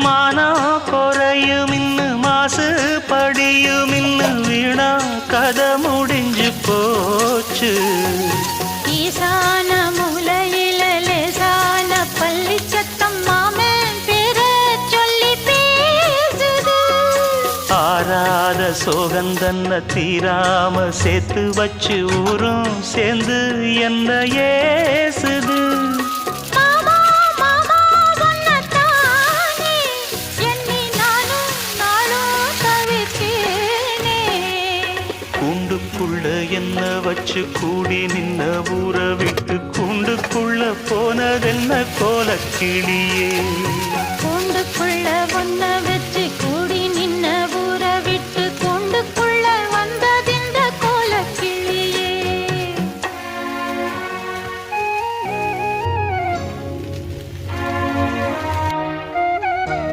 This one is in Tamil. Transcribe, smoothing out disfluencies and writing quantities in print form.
மானம் குறையும் இன்னு மாசு படியும் இன்னு வீணா கதை முடிஞ்சு போச்சு. ஈசான மூலையில லேசான பள்ளி சத்தம் மாமன் பேர சொல்லி பேசுது. ஆறாத சோகந்தன்ன தீராம சேர்த்து வச்சு ஊரும் சேர்ந்து என்ன ஏசுது. கூண்டுக்குள்ள என்ன வச்சு கூடி நின்ன ஊற விட்டு கூண்டுக்குள்ள போனதென்ன கோலக்கிளியே.